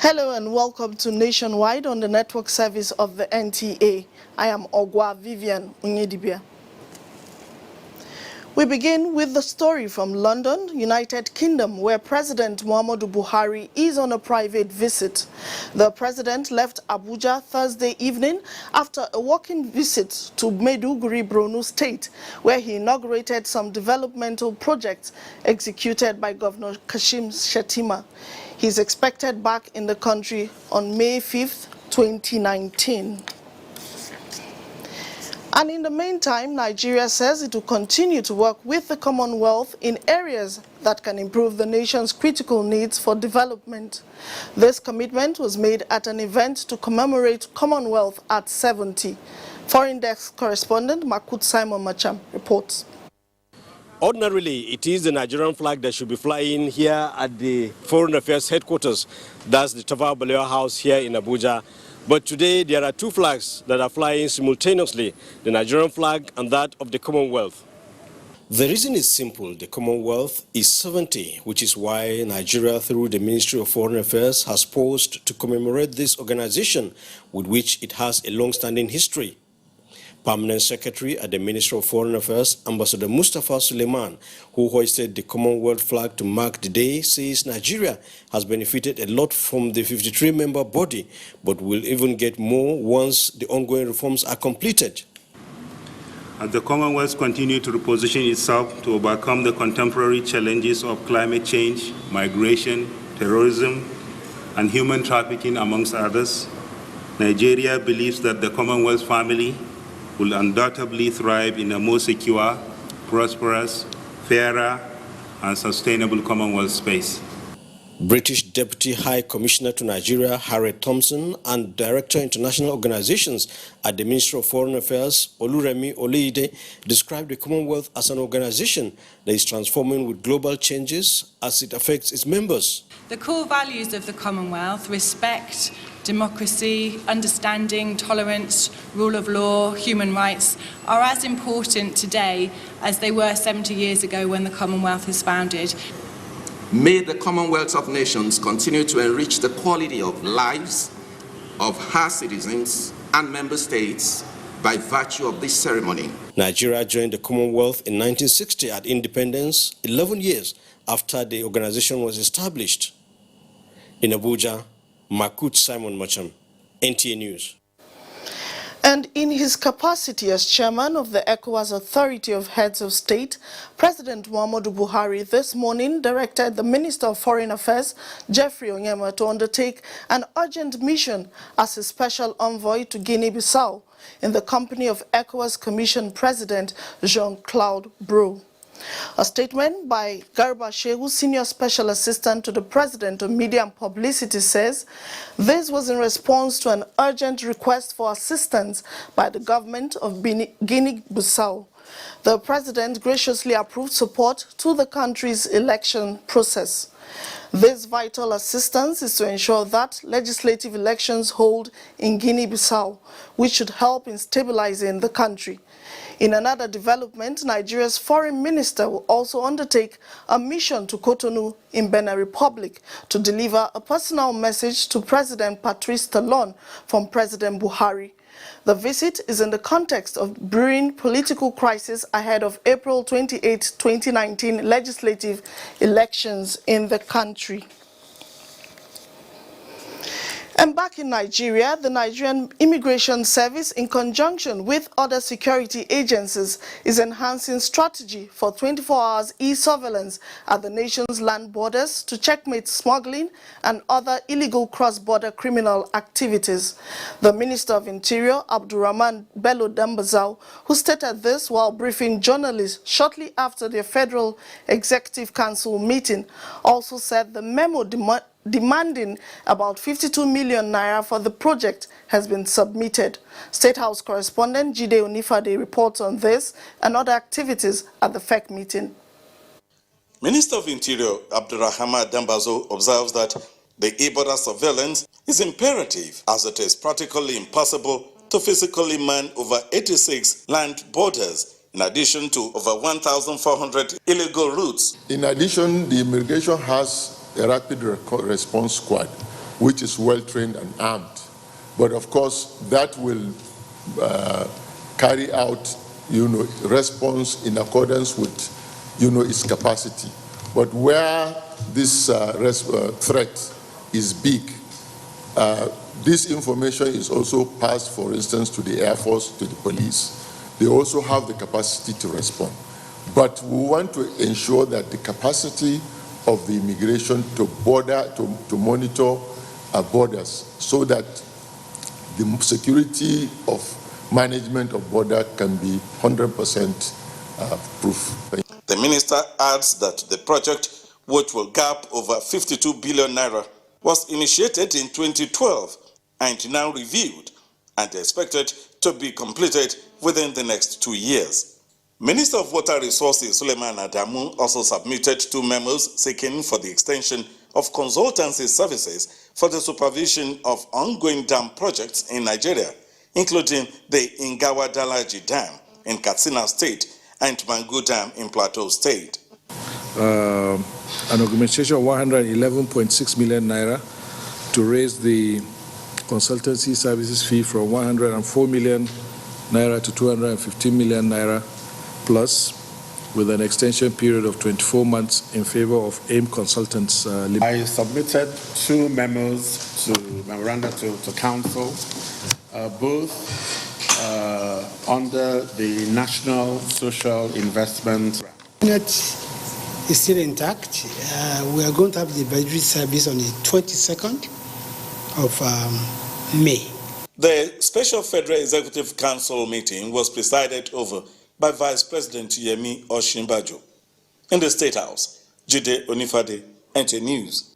Hello and welcome to Nationwide on the network service of the NTA. I am Ogwa Vivian Unyedibia. We begin with the story from London, United Kingdom, where President Muhammadu Buhari is on a private visit. The president left Abuja Thursday evening after a walking visit to Maiduguri, Borno State, where he inaugurated some developmental projects executed by Governor Kashim Shettima. He is expected back in the country on May 5th, 2019. And in the meantime, Nigeria says it will continue to work with the Commonwealth in areas that can improve the nation's critical needs for development. This commitment was made at an event to commemorate Commonwealth at 70. Foreign Desk correspondent Makut Simon Macham reports. Ordinarily, it is the Nigerian flag that should be flying here at the Foreign Affairs headquarters. That's the Tafawa Balewa House here in Abuja. But today, there are two flags that are flying simultaneously, the Nigerian flag and that of the Commonwealth. The reason is simple. The Commonwealth is 70, which is why Nigeria, through the Ministry of Foreign Affairs, has posed to commemorate this organization with which it has a long-standing history. Permanent Secretary at the Ministry of Foreign Affairs, Ambassador Mustafa Suleiman, who hoisted the Commonwealth flag to mark the day, says Nigeria has benefited a lot from the 53-member body, but will even get more once the ongoing reforms are completed. As the Commonwealth continues to reposition itself to overcome the contemporary challenges of climate change, migration, terrorism, and human trafficking, amongst others, Nigeria believes that the Commonwealth family will undoubtedly thrive in a more secure, prosperous, fairer, and sustainable Commonwealth space. British Deputy High Commissioner to Nigeria, Harriet Thompson, and Director International Organizations at the Ministry of Foreign Affairs, Oluremi Oleide, described the Commonwealth as an organization that is transforming with global changes as it affects its members. The core values of the Commonwealth, respect, democracy, understanding, tolerance, rule of law, human rights, are as important today as they were 70 years ago when the Commonwealth was founded. May the Commonwealth of Nations continue to enrich the quality of lives of her citizens and member states by virtue of this ceremony. Nigeria joined the Commonwealth in 1960 at independence, 11 years after the organization was established. In Abuja, Makut Simon Macham, NTA News. And in his capacity as chairman of the ECOWAS Authority of Heads of State, President Muhammadu Buhari this morning directed the Minister of Foreign Affairs, Geoffrey Onyema, to undertake an urgent mission as a special envoy to Guinea-Bissau in the company of ECOWAS Commission President Jean-Claude Brou. A statement by Garba Shehu, Senior Special Assistant to the President of Media and Publicity, says this was in response to an urgent request for assistance by the government of Guinea-Bissau. The President graciously approved support to the country's election process. This vital assistance is to ensure that legislative elections hold in Guinea-Bissau, which should help in stabilizing the country. In another development, Nigeria's foreign minister will also undertake a mission to Cotonou in Benin Republic to deliver a personal message to President Patrice Talon from President Buhari. The visit is in the context of brewing political crisis ahead of April 28, 2019 legislative elections in the country. And back in Nigeria, the Nigerian Immigration Service, in conjunction with other security agencies, is enhancing strategy for 24 hours e-surveillance at the nation's land borders to checkmate smuggling and other illegal cross-border criminal activities. The Minister of Interior, Abdurrahman Bello Dambazau, who stated this while briefing journalists shortly after the Federal Executive Council meeting, also said the memo demanding about 52 million naira for the project has been submitted. State House correspondent Jide Onifade reports on this and other activities at the FEC meeting. Minister of Interior Abdurrahman Dambazo observes that the e-border surveillance is imperative as it is practically impossible to physically man over 86 land borders in addition to over 1,400 illegal routes. In addition, the immigration has a rapid response squad, which is well-trained and armed. But of course, that will carry out, response in accordance with, its capacity. But where this threat is big, this information is also passed, for instance, to the Air Force, to the police. They also have the capacity to respond. But we want to ensure that the capacity of the immigration to monitor our borders, so that the security of management of border can be 100% proof. The minister adds that the project, which will gap over 52 billion naira, was initiated in 2012 and now reviewed and expected to be completed within the next 2 years. Minister of Water Resources Suleiman Adamu also submitted 2 memos seeking for the extension of consultancy services for the supervision of ongoing dam projects in Nigeria, including the Ingawa Dalaji Dam in Katsina State and Mangu Dam in Plateau State. An augmentation of 111.6 million naira to raise the consultancy services fee from 104 million naira to 215 million naira plus, with an extension period of 24 months in favor of AIM Consultants Limited. I submitted 2 memos to memoranda to council, both under the National Social Investment. It is still intact. We are going to have the budget service on the 22nd of May. The Special Federal Executive Council meeting was presided over by Vice President Yemi Osinbajo. In the State House, Jide Onifade, NTA News.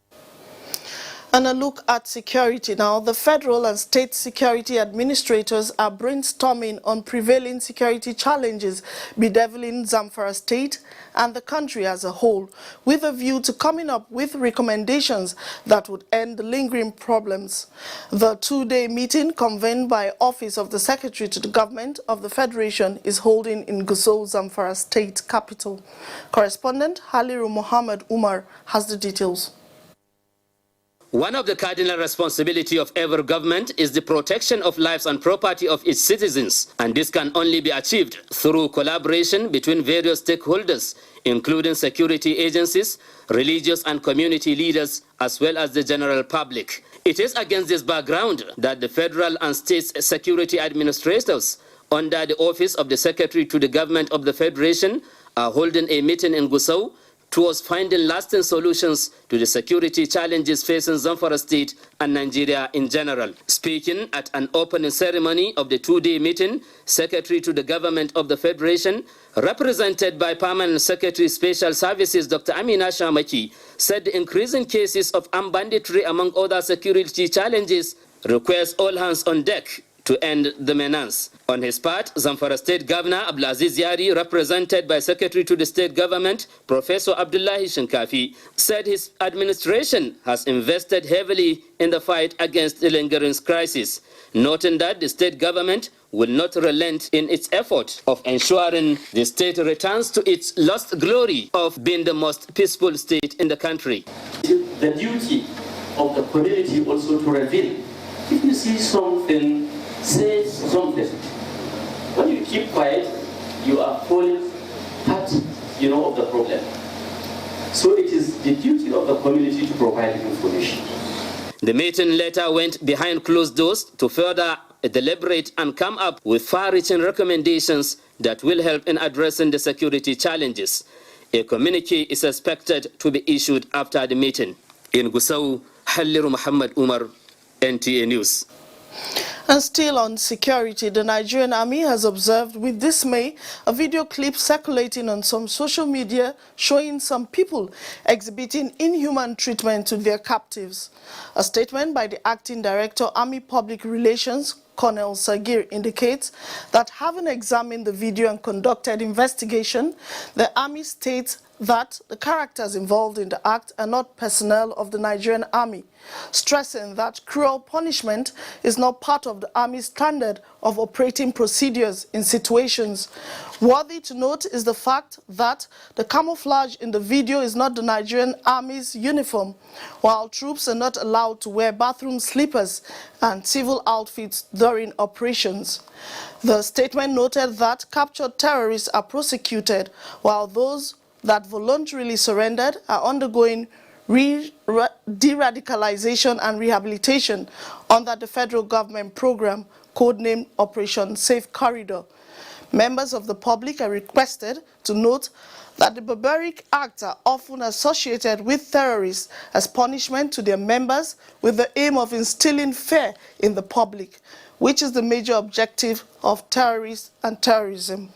And a look at security now. The federal and state security administrators are brainstorming on prevailing security challenges bedeviling Zamfara State and the country as a whole, with a view to coming up with recommendations that would end the lingering problems. The 2-day meeting, convened by Office of the Secretary to the Government of the Federation, is holding in Gusau, Zamfara State capital. Correspondent Haliru Muhammad Umar has the details. One of the cardinal responsibilities of every government is the protection of lives and property of its citizens, and this can only be achieved through collaboration between various stakeholders, including security agencies, religious and community leaders, as well as the general public. It is against this background that the federal and state security administrators, under the Office of the Secretary to the Government of the Federation, are holding a meeting in Gusau towards finding lasting solutions to the security challenges facing Zamfara State and Nigeria in general. Speaking at an opening ceremony of the 2-day meeting, Secretary to the Government of the Federation, represented by Permanent Secretary Special Services Dr. Amina Shamaki, said the increasing cases of armed banditry, among other security challenges, requires all hands on deck to end the menace. On his part, Zamfara State Governor Abdulaziz Yari, represented by Secretary to the State Government, Professor Abdullahi Shinkafi, said his administration has invested heavily in the fight against the lingering crisis, noting that the state government will not relent in its effort of ensuring the state returns to its lost glory of being the most peaceful state in the country. The duty of the community also to reveal. If you see something, say something. When you keep quiet, you are falling part, of the problem. So it is the duty of the community to provide information. The meeting later went behind closed doors to further deliberate and come up with far-reaching recommendations that will help in addressing the security challenges. A communique is expected to be issued after the meeting. In Gusau, Haliru Muhammad Umar, NTA News. And still on security, the Nigerian army has observed with dismay a video clip circulating on some social media showing some people exhibiting inhuman treatment to their captives. A statement by the acting director, Army Public Relations, Colonel Sagir, indicates that having examined the video and conducted investigation, the Army states that the characters involved in the act are not personnel of the Nigerian army, stressing that cruel punishment is not part of the army's standard of operating procedures in situations. Worthy to note is the fact that the camouflage in the video is not the Nigerian army's uniform, while troops are not allowed to wear bathroom slippers and civil outfits during operations. The statement noted that captured terrorists are prosecuted, while those that voluntarily surrendered are undergoing de-radicalization and rehabilitation under the federal government program codenamed Operation Safe Corridor. Members of the public are requested to note that the barbaric acts are often associated with terrorists as punishment to their members with the aim of instilling fear in the public, which is the major objective of terrorists and terrorism.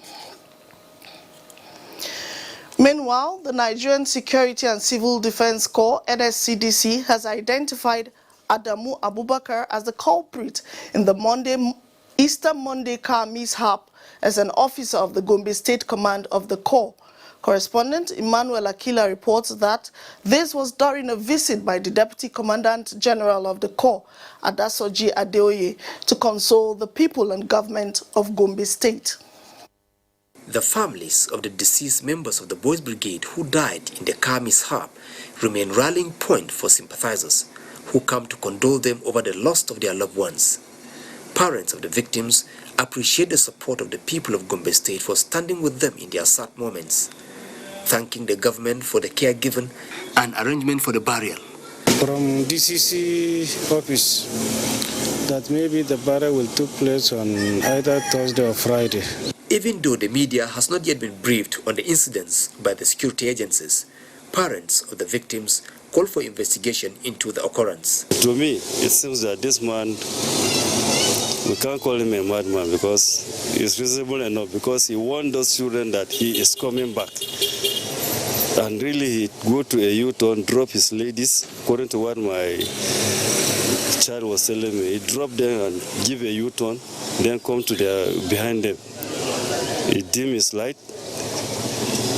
Meanwhile, the Nigerian Security and Civil Defense Corps, NSCDC, has identified Adamu Abubakar as the culprit in the Easter Monday car mishap as an officer of the Gombe State Command of the Corps. Correspondent Emmanuel Akila reports that this was during a visit by the Deputy Commandant General of the Corps, Adasoji Adeoye, to console the people and government of Gombe State. The families of the deceased members of the Boys Brigade who died in the car mishap remain rallying point for sympathizers who come to condole them over the loss of their loved ones. Parents of the victims appreciate the support of the people of Gombe State for standing with them in their sad moments, thanking the government for the care given and arrangement for the burial. From DCC office, that maybe the burial will take place on either Thursday or Friday. Even though the media has not yet been briefed on the incidents by the security agencies, parents of the victims call for investigation into the occurrence. To me, it seems that this man, we can't call him a madman because he's reasonable enough, because he warned those children that he is coming back. And really, he go to a U-turn, drop his ladies, according to what my child was telling me. He dropped them and give a U-turn, then come to their behind them. He dim his light,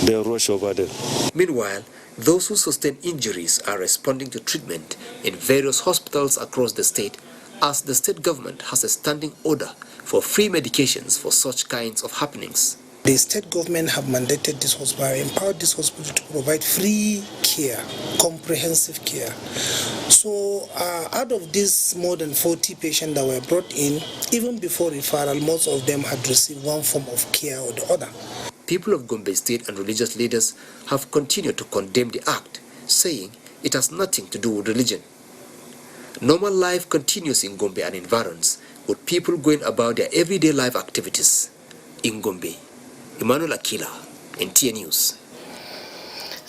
they rush over them. Meanwhile, those who sustain injuries are responding to treatment in various hospitals across the state, as the state government has a standing order for free medications for such kinds of happenings. The state government have mandated this hospital, empowered this hospital to provide free care, comprehensive care. So out of these more than 40 patients that were brought in, even before referral, most of them had received one form of care or the other. People of Gombe State and religious leaders have continued to condemn the act, saying it has nothing to do with religion. Normal life continues in Gombe and environs, with people going about their everyday life activities. In Gombe, Emmanuel Akila, NTA News.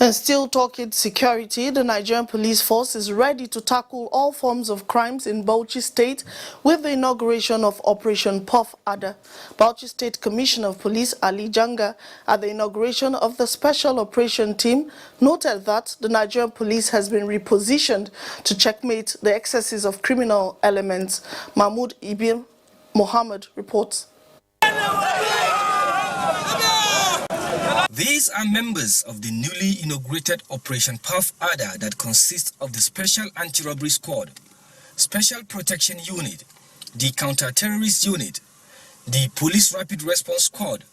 And still talking security, the Nigerian police force is ready to tackle all forms of crimes in Bauchi State with the inauguration of Operation Puff Adder. Bauchi State Commissioner of Police Ali Janga, at the inauguration of the Special Operation Team, noted that the Nigerian police has been repositioned to checkmate the excesses of criminal elements. Mahmoud Ibn Mohammed reports. These are members of the newly inaugurated Operation Puff Adder that consists of the Special Anti-Robbery Squad, Special Protection Unit, the Counter-Terrorist Unit, the Police Rapid Response Squad,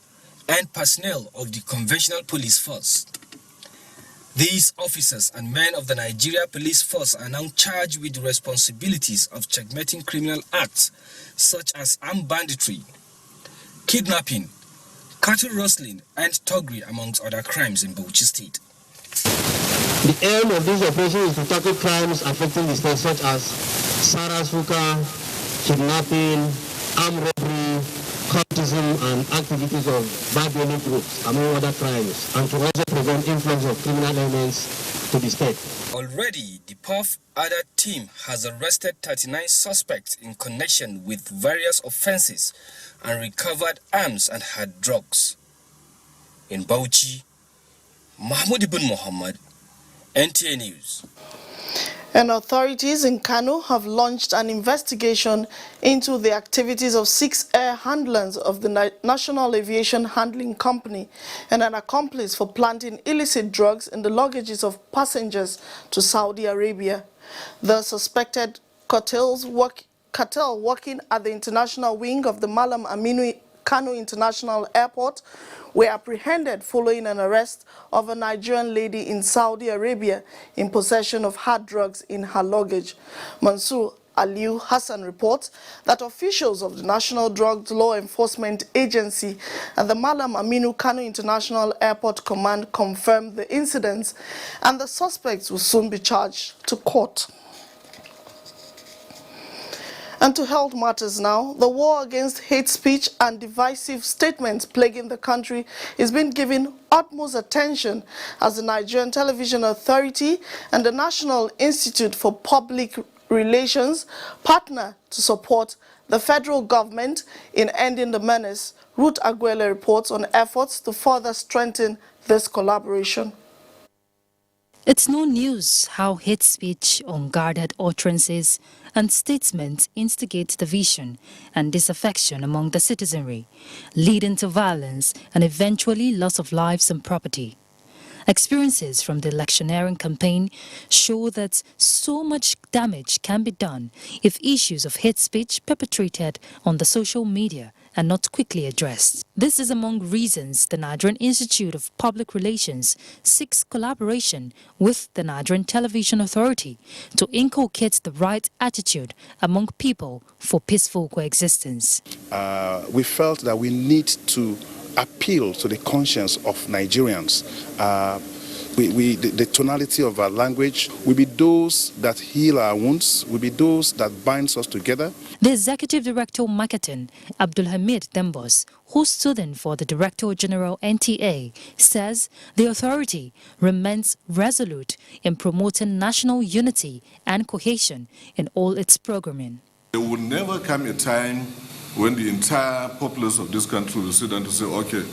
and personnel of the Conventional Police Force. These officers and men of the Nigeria Police Force are now charged with the responsibilities of checkmating criminal acts such as armed banditry, kidnapping, cattle rustling, and thuggery, amongst other crimes in Bauchi State. The aim of this operation is to tackle crimes affecting the state such as Saras Fuka, kidnapping, armed robbery, cultism, and activities of barbarian groups, among other crimes, and to also prevent influence of criminal elements to the state. Already, the Puff Adder team has arrested 39 suspects in connection with various offenses and recovered arms and hard drugs. In Bauchi, Mahmoud Ibn Mohammed, NTA News. And authorities in Kano have launched an investigation into the activities of 6 air handlers of the National Aviation Handling Company and an accomplice for planting illicit drugs in the luggages of passengers to Saudi Arabia. The suspected cartel working at the international wing of the Malam Aminu Kano International Airport were apprehended following an arrest of a Nigerian lady in Saudi Arabia in possession of hard drugs in her luggage. Mansour Aliu Hassan reports that officials of the National Drug Law Enforcement Agency and the Malam Aminu Kano International Airport Command confirmed the incidents, and the suspects will soon be charged to court. And to health matters now, the war against hate speech and divisive statements plaguing the country is being given utmost attention as the Nigerian Television Authority and the National Institute for Public Relations partner to support the federal government in ending the menace. Ruth Aguele reports on efforts to further strengthen this collaboration. It's no news how hate speech, unguarded utterances, and statements instigate division and disaffection among the citizenry, leading to violence and eventually loss of lives and property. Experiences from the electioneering campaign show that so much damage can be done if issues of hate speech perpetrated on the social media are not quickly addressed. This is among reasons the Nigerian Institute of Public Relations seeks collaboration with the Nigerian Television Authority to inculcate the right attitude among people for peaceful coexistence. We felt that we need to appeal to the conscience of Nigerians. The tonality of our language will be those that heal our wounds, will be those that binds us together. The Executive Director Marketing, Abdulhamid Dembos, who stood in for the Director General NTA, says the authority remains resolute in promoting national unity and cohesion in all its programming. There will never come a time when the entire populace of this country will sit down to say, okay,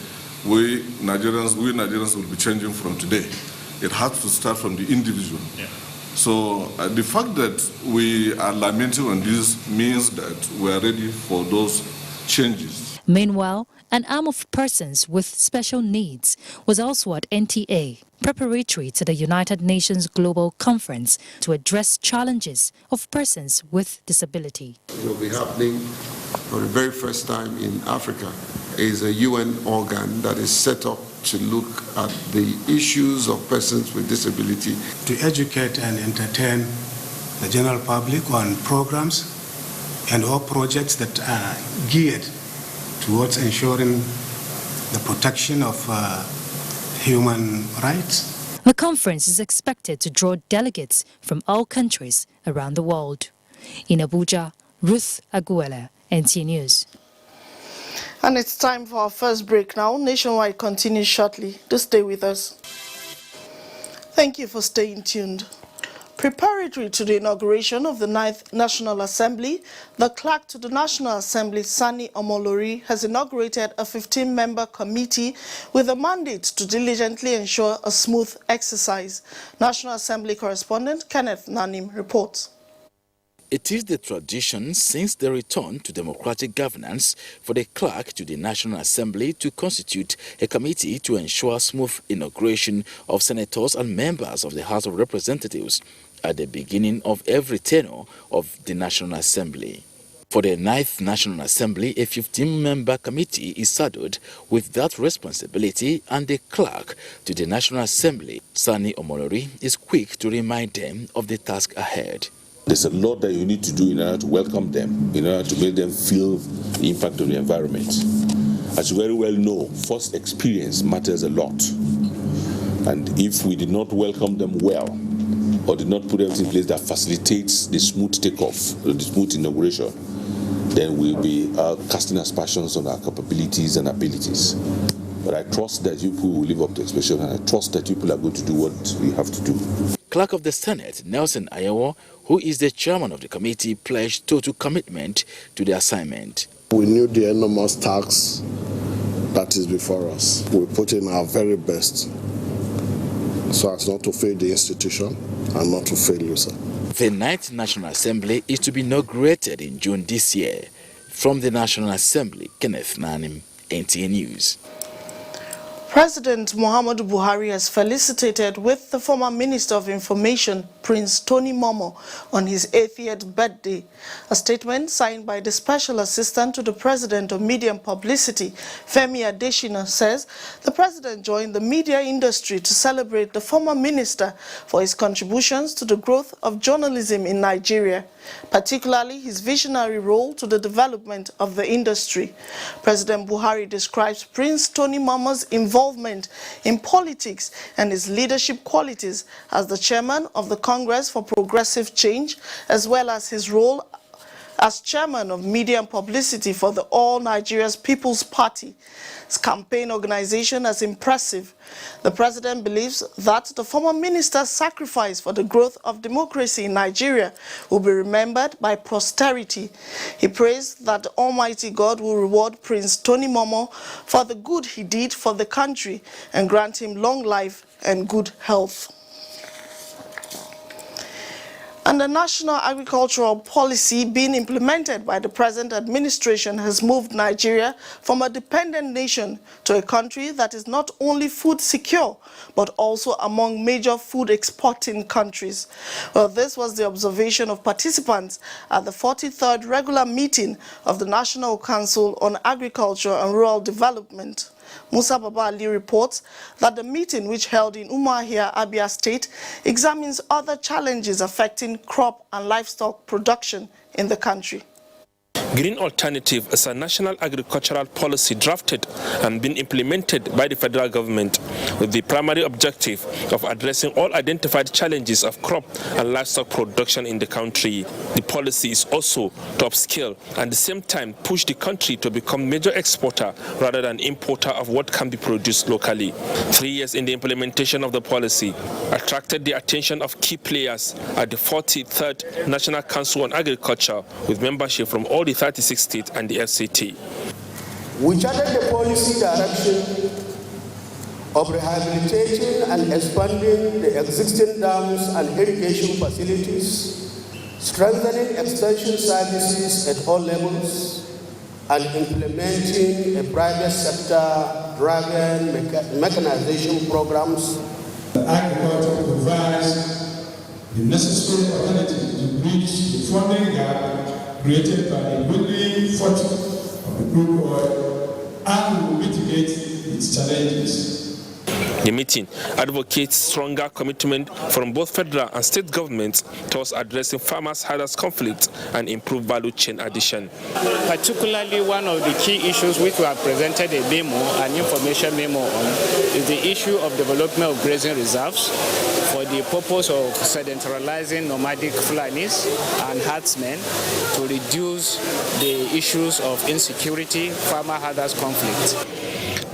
we Nigerians will be changing from today. It has to start from the individual. Yeah. So the fact that we are lamenting on this means that we are ready for those changes. Meanwhile, an arm of persons with special needs was also at NTA, preparatory to the United Nations Global Conference to address challenges of persons with disability. It will be happening for the very first time in Africa. Is a UN organ that is set up to look at the issues of persons with disability. To educate and entertain the general public on programs and all projects that are geared towards ensuring the protection of human rights. The conference is expected to draw delegates from all countries around the world. In Abuja, Ruth Aguele, NT News. And it's time for our first break now. Nationwide continues shortly. Do stay with us. Thank you for staying tuned. Preparatory to the inauguration of the 9th National Assembly, the clerk to the National Assembly, Sani Omolori, has inaugurated a 15-member committee with a mandate to diligently ensure a smooth exercise. National Assembly correspondent Kenneth Nanim reports. It is the tradition since the return to democratic governance for the clerk to the National Assembly to constitute a committee to ensure smooth inauguration of senators and members of the House of Representatives at the beginning of every tenure of the National Assembly. For the 9th National Assembly, a 15-member committee is saddled with that responsibility, and the clerk to the National Assembly, Sani Omolori, is quick to remind them of the task ahead. There's a lot that you need to do in order to welcome them, in order to make them feel the impact of the environment. As you very well know, first experience matters a lot. And if we did not welcome them well, or did not put everything in place that facilitates the smooth takeoff, or the smooth inauguration, then we'll be casting aspersions on our capabilities and abilities. But I trust that you people will live up to expectation, and I trust that you people are going to do what we have to do. Clerk of the Senate, Nelson Ayawo, who is the chairman of the committee, pledged total commitment to the assignment. We knew the enormous task that is before us. We put in our very best so as not to fail the institution and not to fail you, sir. The 9th National Assembly is to be inaugurated in June this year. From the National Assembly, Kenneth Nanim, NTA News. President Muhammadu Buhari has felicitated with the former Minister of Information, Prince Tony Momo, on his 80th birthday. A statement signed by the Special Assistant to the President of Media and Publicity, Femi Adesina, says the President joined the media industry to celebrate the former minister for his contributions to the growth of journalism in Nigeria, particularly his visionary role to the development of the industry. President Buhari describes Prince Tony Momo's involvement in politics and his leadership qualities as the chairman of the Congress for Progressive Change, as well as his role as chairman of Media and Publicity for the All Nigeria's People's Party. His campaign organization as impressive. The president believes that the former minister's sacrifice for the growth of democracy in Nigeria will be remembered by posterity. He prays that the Almighty God will reward Prince Tony Momo for the good he did for the country and grant him long life and good health. And the national agricultural policy being implemented by the present administration has moved Nigeria from a dependent nation to a country that is not only food secure, but also among major food exporting countries. Well, this was the observation of participants at the 43rd regular meeting of the National Council on Agriculture and Rural Development. Musa Baba Ali reports that the meeting, which held in Umuahia, Abia State, examines other challenges affecting crop and livestock production in the country. Green Alternative is a national agricultural policy drafted and being implemented by the federal government with the primary objective of addressing all identified challenges of crop and livestock production in the country. The policy is also to upscale and at the same time push the country to become major exporter rather than importer of what can be produced locally. 3 years in the implementation of the policy attracted the attention of key players at the 43rd National Council on Agriculture with membership from all the 36 states and the FCT. We charted the policy direction of rehabilitating and expanding the existing dams and irrigation facilities, strengthening extension services at all levels, and implementing a private sector-driven mechanization programs. Agriculture provides the necessary alternative to bridge the funding gap created by the dwindling fortune of the crude oil and will mitigate its challenges. The meeting advocates stronger commitment from both federal and state governments towards addressing farmers' hardest conflict and improve value chain addition. Particularly, one of the key issues which we have presented a memo, an information memo on, is the issue of development of grazing reserves for the purpose of sedentarizing nomadic Fulanis and herdsmen to reduce the issues of insecurity, farmer-herders conflict.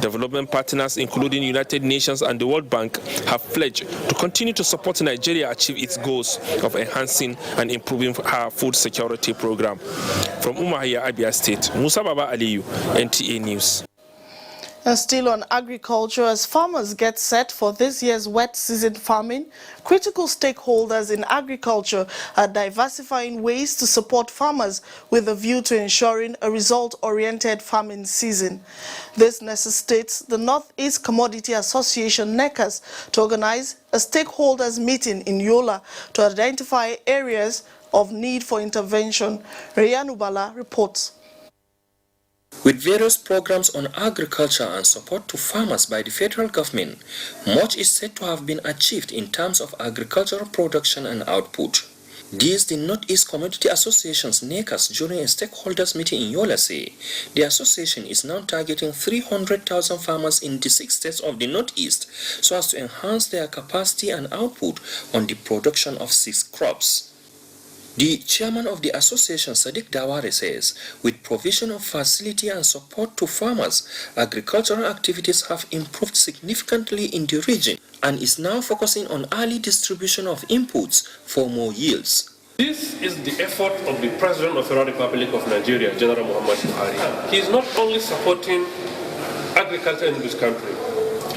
Development partners, including United Nations and the World Bank, have pledged to continue to support Nigeria achieve its goals of enhancing and improving our food security program. From Umuahia, Abia State, Musa Baba Aliyu, NTA News. And still on agriculture, as farmers get set for this year's wet season farming, critical stakeholders in agriculture are diversifying ways to support farmers with a view to ensuring a result-oriented farming season. This necessitates the Northeast Commodity Association (NECAS) to organize a stakeholders meeting in Yola to identify areas of need for intervention. Rayanu Bala reports. With various programs on agriculture and support to farmers by the federal government, much is said to have been achieved in terms of agricultural production and output. This, the Northeast Commodity Association's NECAS during a stakeholders meeting in Yola say, the association is now targeting 300,000 farmers in the 6 states of the Northeast so as to enhance their capacity and output on the production of 6 crops. The chairman of the association, Sadiq Daware, says, with provision of facility and support to farmers, agricultural activities have improved significantly in the region and is now focusing on early distribution of inputs for more yields. This is the effort of the President of the Federal Republic of Nigeria, General Muhammadu Buhari. He is not only supporting agriculture in this country,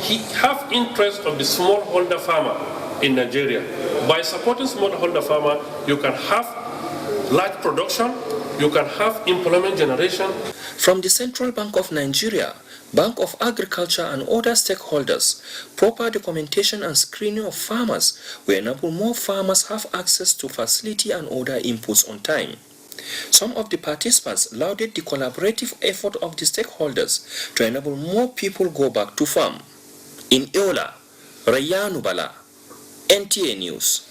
he has interest of the smallholder farmer in Nigeria. By supporting smallholder farmer, you can have large production, you can have employment generation. From the Central Bank of Nigeria, Bank of Agriculture and other stakeholders, proper documentation and screening of farmers will enable more farmers have access to facility and other inputs on time. Some of the participants lauded the collaborative effort of the stakeholders to enable more people go back to farm. In Eola, Rayanu Bala, NTA News.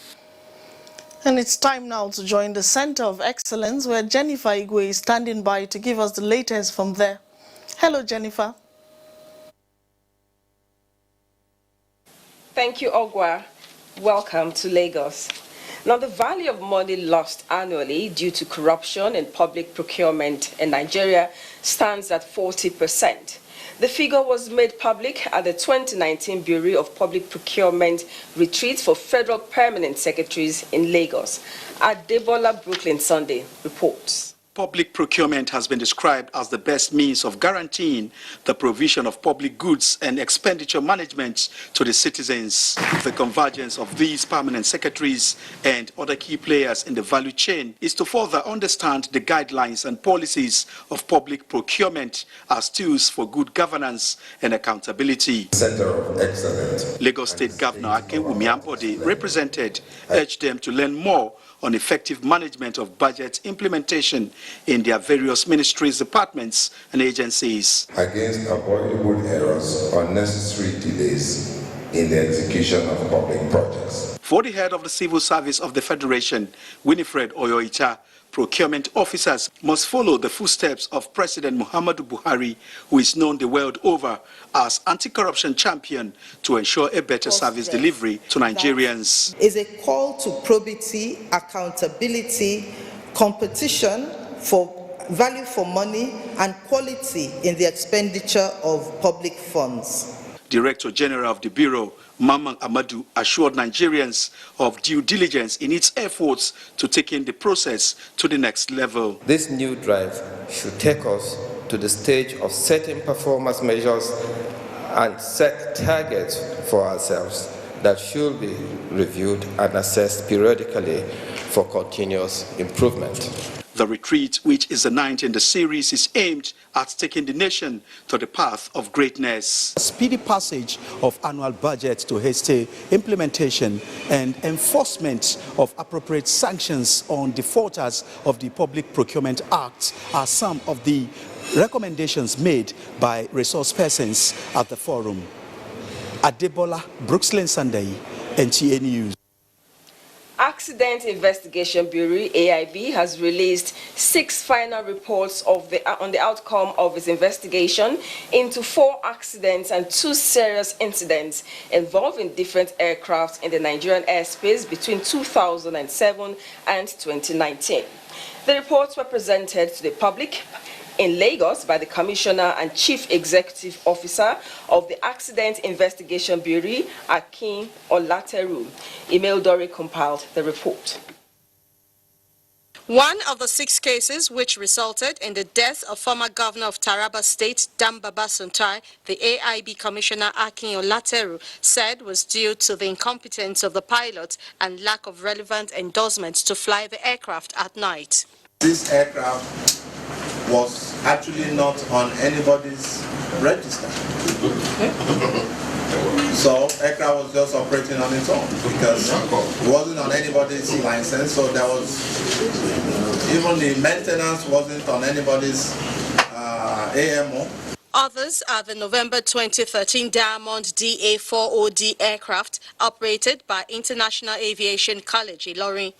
And it's time now to join the Center of Excellence, where Jennifer Igwe is standing by to give us the latest from there. Hello, Jennifer. Thank you, Ogwa. Welcome to Lagos. Now, the value of money lost annually due to corruption in public procurement in Nigeria stands at 40%. The figure was made public at the 2019 Bureau of Public Procurement Retreat for Federal Permanent Secretaries in Lagos. Adebola Brooklyn Sunday reports. Public procurement has been described as the best means of guaranteeing the provision of public goods and expenditure management to the citizens. The convergence of these permanent secretaries and other key players in the value chain is to further understand the guidelines and policies of public procurement as tools for good governance and accountability. Center of Excellence. Lagos State Governor Akinwumi Ambode represented urged them to learn more on effective management of budget implementation in their various ministries, departments, and agencies. Against avoidable errors or unnecessary delays in the execution of public projects. For the head of the Civil Service of the Federation, Winifred Oyoicha, procurement officers must follow the footsteps of President Muhammadu Buhari, who is known the world over as anti-corruption champion, to ensure a better service delivery to Nigerians. It is a call to probity, accountability, competition for value for money, and quality in the expenditure of public funds. Director General of the Bureau, Mamman Amadu, assured Nigerians of due diligence in its efforts to taking the process to the next level. This new drive should take us to the stage of setting performance measures and set targets for ourselves that should be reviewed and assessed periodically for continuous improvement. The retreat, which is the 9th in the series, is aimed at taking the nation to the path of greatness. Speedy passage of annual budget to hasty implementation and enforcement of appropriate sanctions on defaulters of the Public Procurement Act are some of the recommendations made by resource persons at the forum. Adebola Brooklyn Sunday, NTA News. Accident Investigation Bureau, AIB, has released 6 final reports on the outcome of its investigation into 4 accidents and 2 serious incidents involving different aircraft in the Nigerian airspace between 2007 and 2019. The reports were presented to the public in Lagos by the Commissioner and Chief Executive Officer of the Accident Investigation Bureau, Akin Olateru. Emil Dore compiled the report. One of the 6 cases which resulted in the death of former governor of Taraba State, Dambaba Suntai, the AIB Commissioner Akin Olateru said was due to the incompetence of the pilot and lack of relevant endorsements to fly the aircraft at night. This aircraft was actually not on anybody's register. So aircraft was just operating on its own because it wasn't on anybody's license, so there was, even the maintenance wasn't on anybody's AMO. Others are the November 2013 Diamond DA-40D aircraft operated by International Aviation College, Ilorin.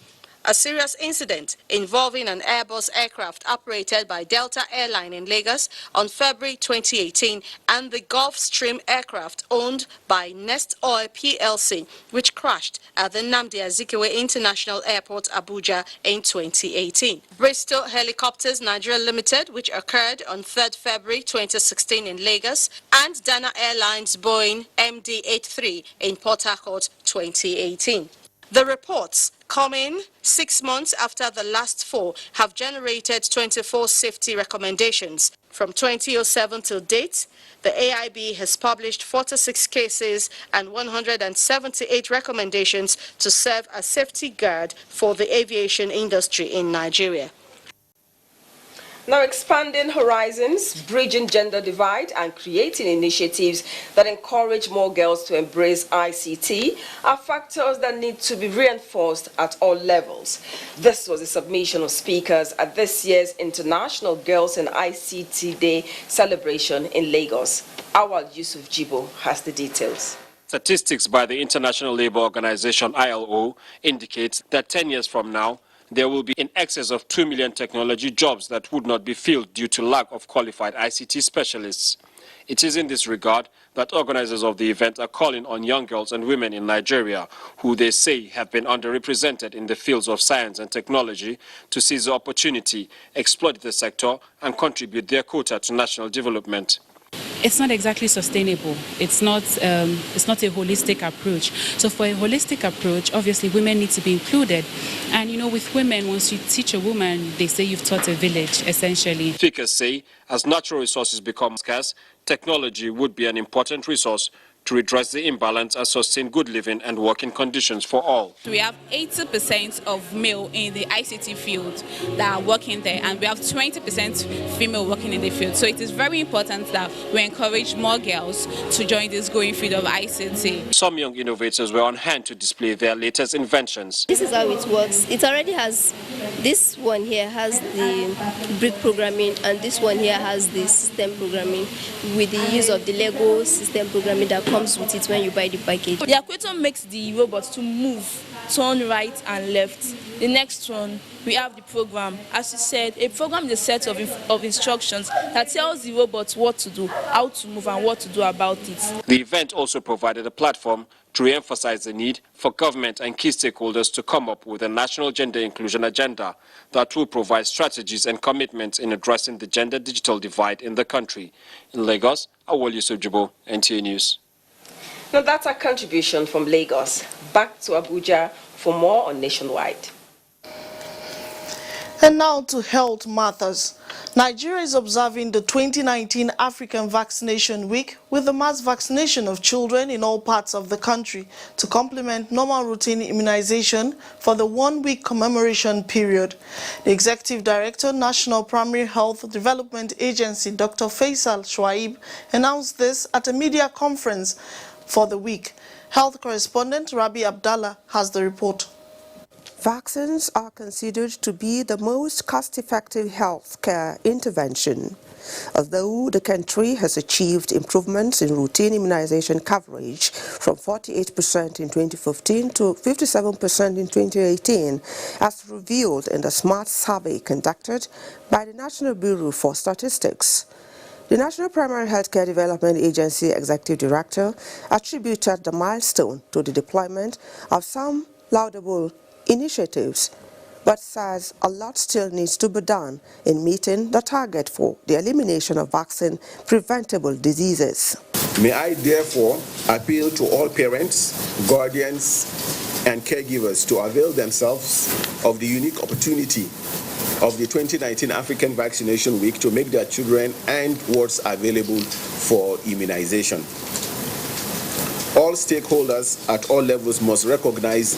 A serious incident involving an Airbus aircraft operated by Delta Airline in Lagos on February 2018 and the Gulfstream aircraft owned by Nest Oil PLC, which crashed at the Nnamdi Azikiwe International Airport, Abuja in 2018. Bristol Helicopters Nigeria Limited, which occurred on 3rd February 2016 in Lagos, and Dana Airlines Boeing MD-83 in Port Harcourt 2018. The reports, coming 6 months after the last 4, have generated 24 safety recommendations. From 2007 till date, the AIB has published 46 cases and 178 recommendations to serve as safety guard for the aviation industry in Nigeria. Now, expanding horizons, bridging gender divide, and creating initiatives that encourage more girls to embrace ICT are factors that need to be reinforced at all levels. This was a submission of speakers at this year's International Girls in ICT Day celebration in Lagos. Awal Yusuf Jibo has the details. Statistics by the International Labour Organization, ILO, indicates that 10 years from now, there will be in excess of 2 million technology jobs that would not be filled due to lack of qualified ICT specialists. It is in this regard that organizers of the event are calling on young girls and women in Nigeria, who they say have been underrepresented in the fields of science and technology, to seize the opportunity, exploit the sector, and contribute their quota to national development. It's not exactly sustainable. It's not a holistic approach. So for a holistic approach, obviously women need to be included. And you know, with women, once you teach a woman, they say you've taught a village, essentially. Speakers say, as natural resources become scarce, technology would be an important resource to redress the imbalance and sustain good living and working conditions for all. We have 80% of male in the ICT field that are working there, and we have 20% female working in the field. So it is very important that we encourage more girls to join this growing field of ICT. Some young innovators were on hand to display their latest inventions. This is how it works. It already has, this one here has the brick programming, and this one here has the system programming with the use of the Lego system programming that comes with it when you buy the package. The actuator makes the robot to move, turn right and left. The next one, we have the program. As you said, a program is a set of instructions that tells the robot what to do, how to move, and what to do about it. The event also provided a platform to re-emphasize the need for government and key stakeholders to come up with a national gender inclusion agenda that will provide strategies and commitments in addressing the gender digital divide in the country. In Lagos, Awal Yusuf Jibo, NTA News. Now that's our contribution from Lagos. Back to Abuja for more on Nationwide. And now to health matters. Nigeria is observing the 2019 African Vaccination Week with the mass vaccination of children in all parts of the country to complement normal routine immunization for the one-week commemoration period. The Executive Director, National Primary Health Development Agency, Dr. Faisal Shuaib, announced this at a media conference for the week. Health correspondent Rabi Abdallah has the report. Vaccines are considered to be the most cost-effective healthcare intervention. Although the country has achieved improvements in routine immunization coverage from 48% in 2015 to 57% in 2018, as revealed in the SMART survey conducted by the National Bureau for Statistics. The National Primary Healthcare Development Agency Executive Director attributed the milestone to the deployment of some laudable initiatives, but says a lot still needs to be done in meeting the target for the elimination of vaccine-preventable diseases. May I therefore appeal to all parents, guardians, and caregivers to avail themselves of the unique opportunity of the 2019 African Vaccination Week to make their children and wards available for immunization. All stakeholders at all levels must recognize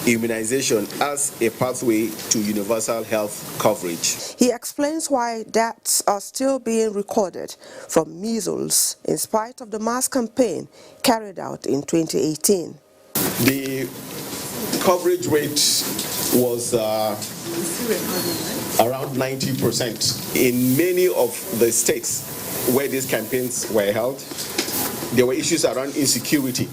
immunization as a pathway to universal health coverage. He explains why deaths are still being recorded from measles in spite of the mass campaign carried out in 2018. The coverage rate was around 90%. In many of the states where these campaigns were held, there were issues around insecurity.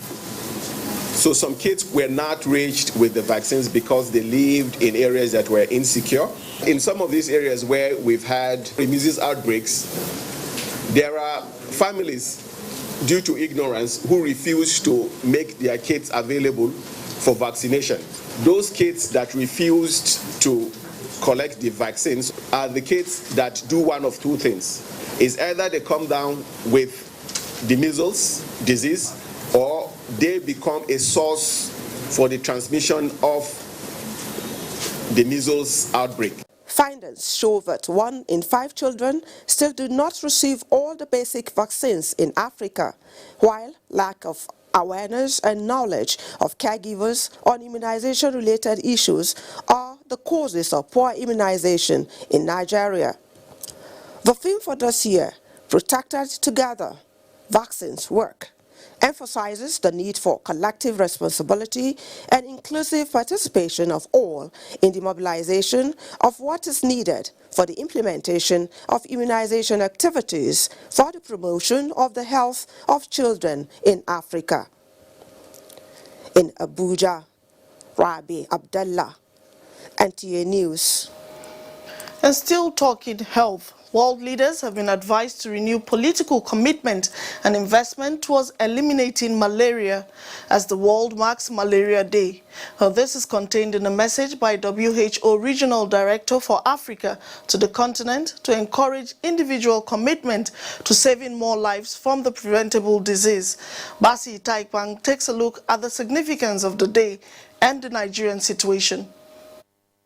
So some kids were not reached with the vaccines because they lived in areas that were insecure. In some of these areas where we've had measles outbreaks, there are families, due to ignorance, who refuse to make their kids available for vaccination. Those kids that refused to collect the vaccines are the kids that do one of two things. Is either they come down with the measles disease, or they become a source for the transmission of the measles outbreak. Findings show that 1 in 5 children still do not receive all the basic vaccines in Africa, while lack of awareness and knowledge of caregivers on immunization-related issues are the causes of poor immunization in Nigeria. The theme for this year, Protected Together, Vaccines Work, emphasizes the need for collective responsibility and inclusive participation of all in the mobilization of what is needed for the implementation of immunization activities for the promotion of the health of children in Africa. In Abuja, Rabi Abdullah, NTA News. And still talking health, world leaders have been advised to renew political commitment and investment towards eliminating malaria as the world marks Malaria Day. This is contained in a message by WHO Regional Director for Africa to the continent to encourage individual commitment to saving more lives from the preventable disease. Basi Taikpang takes a look at the significance of the day and the Nigerian situation.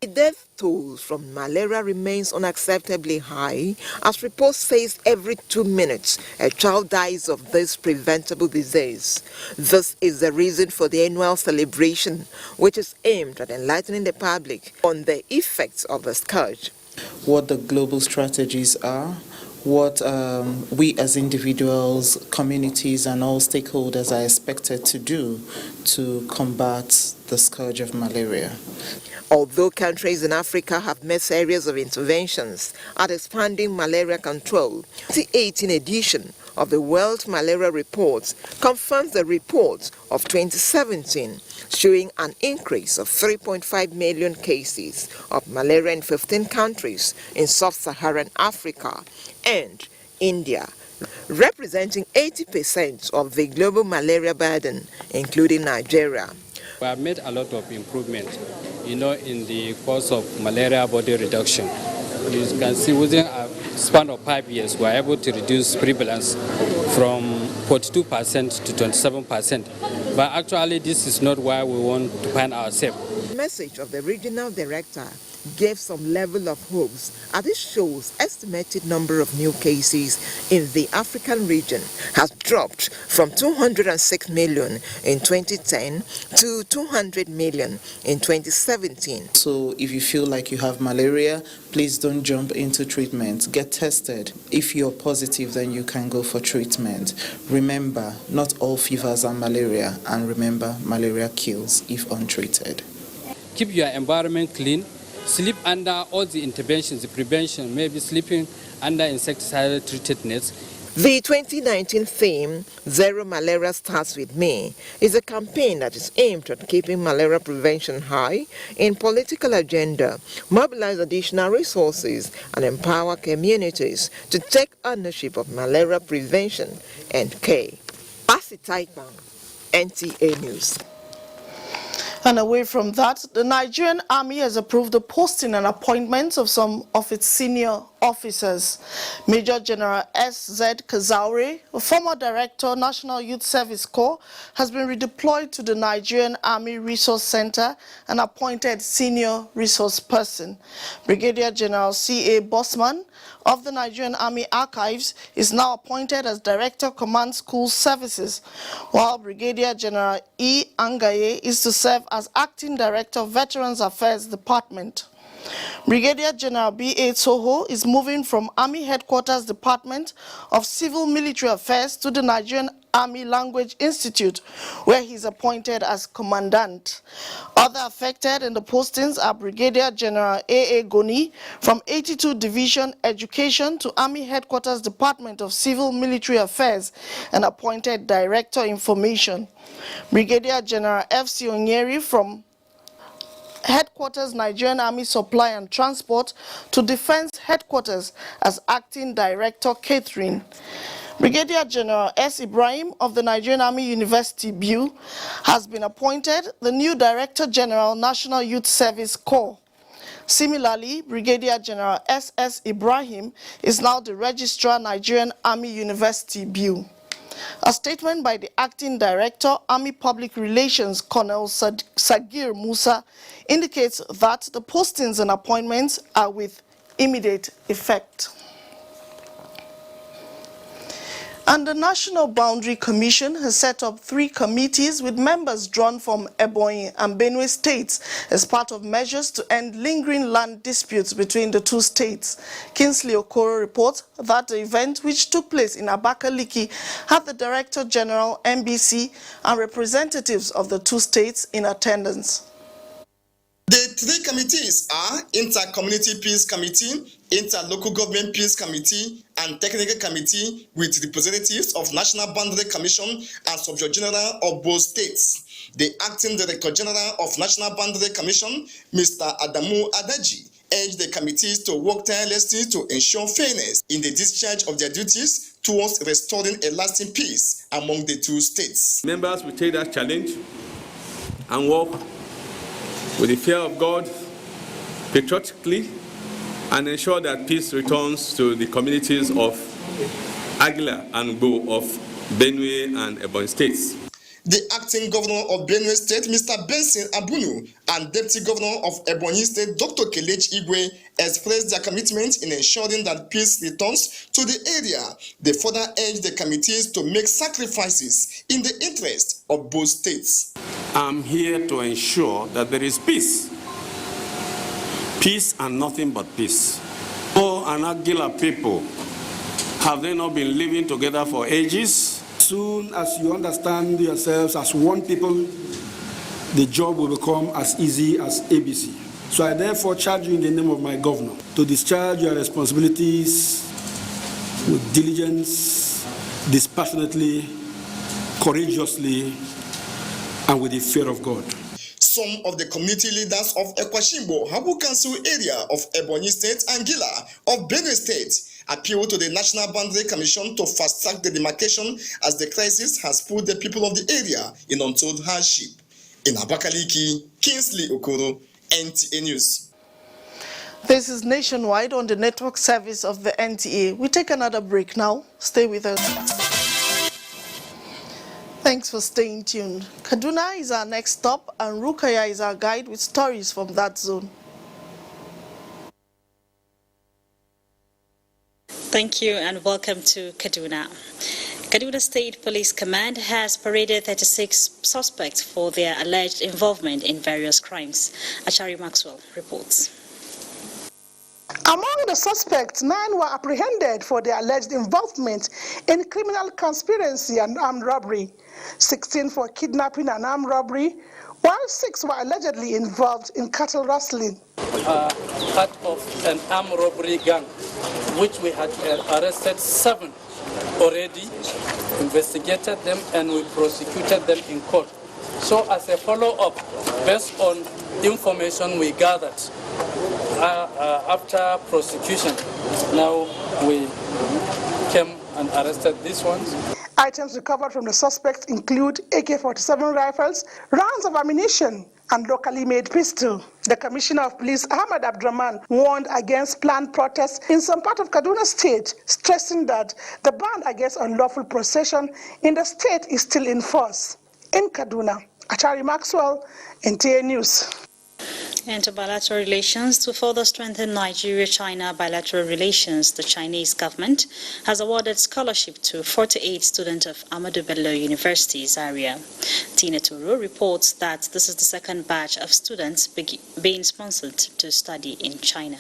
The death toll from malaria remains unacceptably high, as reports say every 2 minutes a child dies of this preventable disease. This is the reason for the annual celebration, which is aimed at enlightening the public on the effects of the scourge. What the global strategies are, what we as individuals, communities and all stakeholders are expected to do to combat the scourge of malaria. Although countries in Africa have met areas of interventions at expanding malaria control, the 2018 edition of the World Malaria Report confirms the report of 2017, showing an increase of 3.5 million cases of malaria in 15 countries in sub-Saharan Africa and India, representing 80% of the global malaria burden, including Nigeria. We have made a lot of improvement, in the course of malaria body reduction. You can see within a span of 5 years, we are able to reduce prevalence from 42% to 27%. But actually, this is not where we want to find ourselves. The message of the regional director gave some level of hopes, as it shows estimated number of new cases in the African region has dropped from 206 million in 2010 to 200 million in 2017. So if you feel like you have malaria, please don't jump into treatment. Get tested. If you're positive, then you can go for treatment. Remember, not all fevers are malaria, and remember, malaria kills if untreated. Keep your environment clean. Sleep under all the interventions, the prevention, maybe sleeping under insecticide-treated nets. The 2019 theme, Zero Malaria Starts With Me, is a campaign that is aimed at keeping malaria prevention high in political agenda, mobilize additional resources, and empower communities to take ownership of malaria prevention and care. Basi Taikpang, NTA News. And away from that, the Nigerian Army has approved the posting and appointments of some of its senior officers. Major General S.Z. Kazaure, a former director, National Youth Service Corps, has been redeployed to the Nigerian Army Resource Center and appointed senior resource person. Brigadier General C.A. Bosman of the Nigerian Army Archives is now appointed as Director Command School Services, while Brigadier General E. Angaye is to serve as Acting Director of Veterans Affairs Department. Brigadier General B.A. Soho is moving from Army Headquarters Department of Civil Military Affairs to the Nigerian Army Language Institute, where he is appointed as Commandant. Other affected in the postings are Brigadier General A.A. Goni from 82 Division Education to Army Headquarters Department of Civil Military Affairs and appointed Director Information. Brigadier General F.C. Onyeri from Headquarters Nigerian Army Supply and Transport to Defense Headquarters as Acting Director Catering. Brigadier General S. Ibrahim of the Nigerian Army University BU has been appointed the new Director General National Youth Service Corps. Similarly, Brigadier General S.S. Ibrahim is now the Registrar Nigerian Army University BU. A statement by the Acting Director, Army Public Relations, Colonel Sagir Musa, indicates that the postings and appointments are with immediate effect. And the National Boundary Commission has set up 3 committees with members drawn from Ebonyi and Benue states as part of measures to end lingering land disputes between the 2 states. Kingsley Okoro reports that the event, which took place in Abakaliki, had the Director General, NBC, and representatives of the 2 states in attendance. The 3 committees are Inter-Community Peace Committee, Inter-Local Government Peace Committee, and Technical Committee with representatives of National Boundary Commission and Subject General of both states. The Acting Director General of National Boundary Commission, Mr. Adamu Adaji, urged the committees to work tirelessly to ensure fairness in the discharge of their duties towards restoring a lasting peace among the 2 states. Members will take that challenge and work with the fear of God, patriotically, and ensure that peace returns to the communities of Aguila and Bo of Benue and Ebonyi states. The acting governor of Benue State, Mr. Benson Abunu, and deputy governor of Ebonyi State, Dr. Kelechi Igwe, expressed their commitment in ensuring that peace returns to the area. They further urged the committees to make sacrifices in the interest of both states. I'm here to ensure that there is peace. Peace and nothing but peace. Bo and Aguila people, have they not been living together for ages? Soon as you understand yourselves as one people, the job will become as easy as ABC. So I therefore charge you in the name of my governor to discharge your responsibilities with diligence, dispassionately, courageously, and with the fear of God. Some of the community leaders of Ekwashimbo, Habu Council area of Ebonyi State and Gila of Benue State appeal to the National Boundary Commission to fast-track the demarcation as the crisis has put the people of the area in untold hardship. In Abakaliki, Kingsley Okoro, NTA News. This is Nationwide on the network service of the NTA. We take another break now. Stay with us. Thanks for staying tuned. Kaduna is our next stop, and Rukaya is our guide with stories from that zone. Thank you and welcome to Kaduna. Kaduna State Police Command has paraded 36 suspects for their alleged involvement in various crimes. Achari Maxwell reports. Among the suspects, 9 were apprehended for their alleged involvement in criminal conspiracy and armed robbery, 16 for kidnapping and armed robbery, while 6 were allegedly involved in cattle rustling. Part of an armed robbery gang, which we had arrested 7 already, investigated them, and we prosecuted them in court. So as a follow-up, based on information we gathered, after prosecution, now we came and arrested these ones. Items recovered from the suspects include AK-47 rifles, rounds of ammunition, and locally made pistol. The Commissioner of Police, Ahmad Abdurrahman, warned against planned protests in some part of Kaduna State, stressing that the ban against unlawful procession in the state is still in force. In Kaduna, Achari Maxwell, NTA News. And to bilateral relations, to further strengthen Nigeria-China bilateral relations, the Chinese government has awarded scholarship to 48 students of Ahmadu Bello University, Zaria. Tina Turu reports that this is the second batch of students being sponsored to study in China.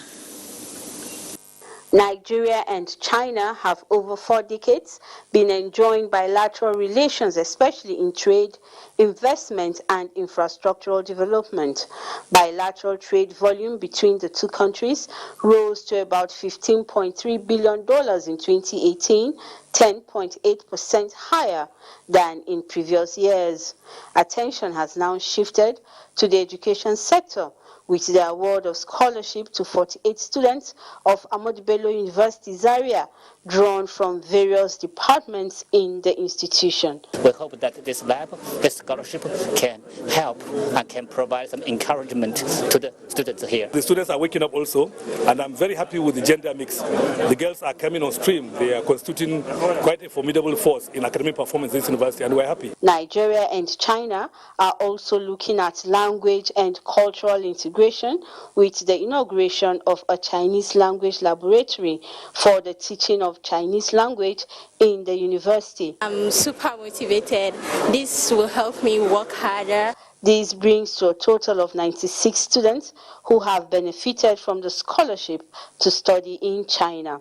Nigeria and China have over 4 decades been enjoying bilateral relations, especially in trade, investment, and infrastructural development. Bilateral trade volume between the 2 countries rose to about $15.3 billion in 2018, 10.8% higher than in previous years. Attention has now shifted to the education sector, with the award of scholarship to 48 students of Ahmadu Bello University Zaria, drawn from various departments in the institution. We hope that this lab, this scholarship can help and can provide some encouragement to the students here. The students are waking up also, and I'm very happy with the gender mix. The girls are coming on stream. They are constituting quite a formidable force in academic performance in this university, and we're happy. Nigeria and China are also looking at language and cultural integration with the inauguration of a Chinese language laboratory for the teaching of Chinese language in the university. I'm super motivated. This will help me work harder. This brings to a total of 96 students who have benefited from the scholarship to study in China.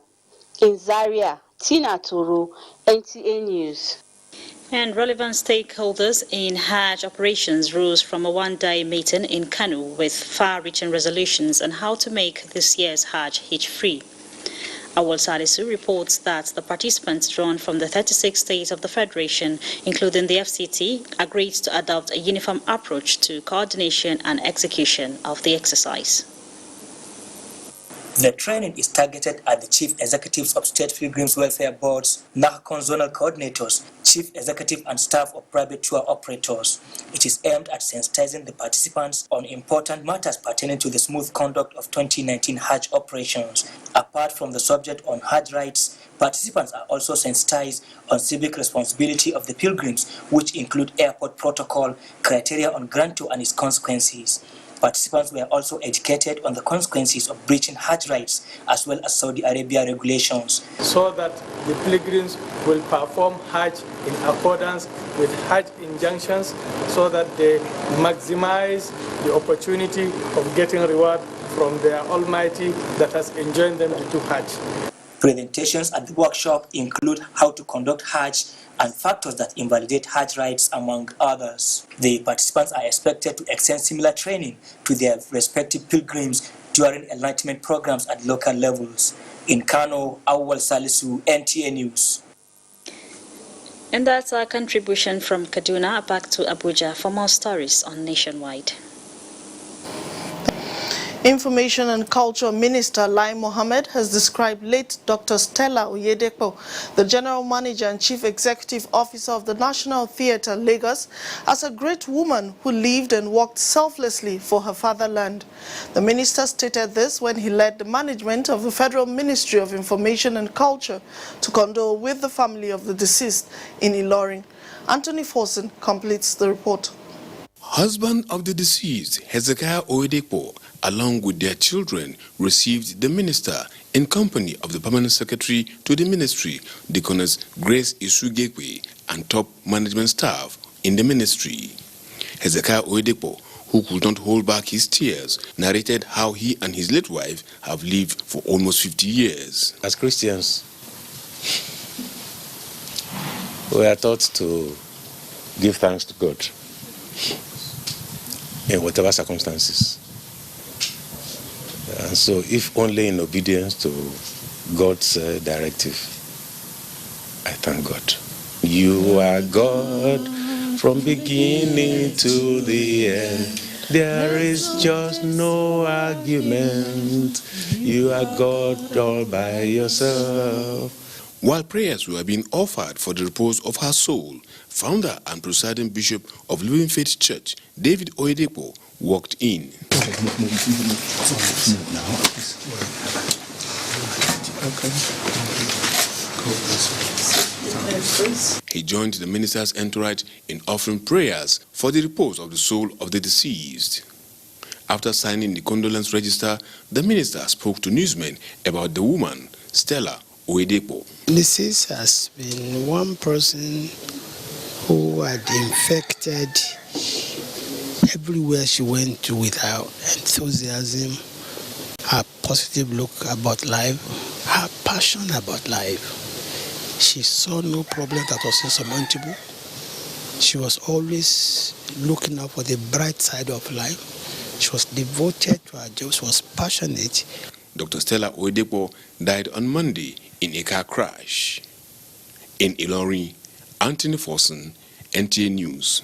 In Zaria, Tina Turu, NTA News. And relevant stakeholders in Hajj operations rose from a one-day meeting in Kano with far-reaching resolutions on how to make this year's Hajj hitch-free. Awal Salisu reports that the participants drawn from the 36 states of the Federation, including the FCT, agreed to adopt a uniform approach to coordination and execution of the exercise. The training is targeted at the Chief Executives of State Pilgrims Welfare Boards, NAHCON Zonal Coordinators, Chief Executive and staff of private tour operators. It is aimed at sensitizing the participants on important matters pertaining to the smooth conduct of 2019 Hajj operations. Apart from the subject on Hajj rights, participants are also sensitized on civic responsibility of the pilgrims, which include airport protocol, criteria on grantor and its consequences. Participants were also educated on the consequences of breaching Hajj rights as well as Saudi Arabia regulations. So that the pilgrims will perform Hajj in accordance with Hajj injunctions so that they maximize the opportunity of getting reward from their Almighty that has enjoined them to do Hajj. Presentations at the workshop include how to conduct Hajj and factors that invalidate Hajj rights, among others. The participants are expected to extend similar training to their respective pilgrims during enlightenment programs at local levels. In Kano, Awal Salisu, NTA News. And that's our contribution from Kaduna back to Abuja for more stories on Nationwide. Information and Culture Minister Lai Mohammed has described late Dr. Stella Oyedepo, the General Manager and Chief Executive Officer of the National Theatre, Lagos, as a great woman who lived and worked selflessly for her fatherland. The minister stated this when he led the management of the Federal Ministry of Information and Culture to condole with the family of the deceased in Ilorin. Anthony Forson completes the report. Husband of the deceased, Hezekiah Oyedepo, along with their children, received the minister in company of the permanent secretary to the ministry, Deaconess Grace Isugekwe, and top management staff in the ministry. Hezekiah Oyedepo, who could not hold back his tears, narrated how he and his late wife have lived for almost 50 years. As Christians, we are taught to give thanks to God in whatever circumstances. And so if only in obedience to God's directive, I thank God. You are God from beginning to the end. There is just no argument. You are God all by yourself. While prayers were being offered for the repose of her soul, founder and presiding bishop of Living Faith Church, David Oyedepo, walked in. He joined the minister's entourage in offering prayers for the repose of the soul of the deceased. After signing the condolence register, the minister spoke to newsmen about the woman, Stella Oyedepo. This has been one person who had infected everywhere she went to with her enthusiasm, her positive look about life, her passion about life. She saw no problem that was insurmountable. She was always looking out for the bright side of life. She was devoted to her job. She was passionate. Dr. Stella Oyedepo died on Monday in a car crash. In Ilorin, Anthony Forson, NTA News.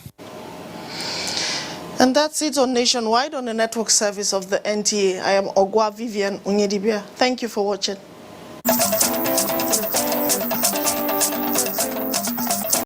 And that's it on Nationwide on the network service of the NTA. I am Ogwa Vivian Unyedibia. Thank you for watching.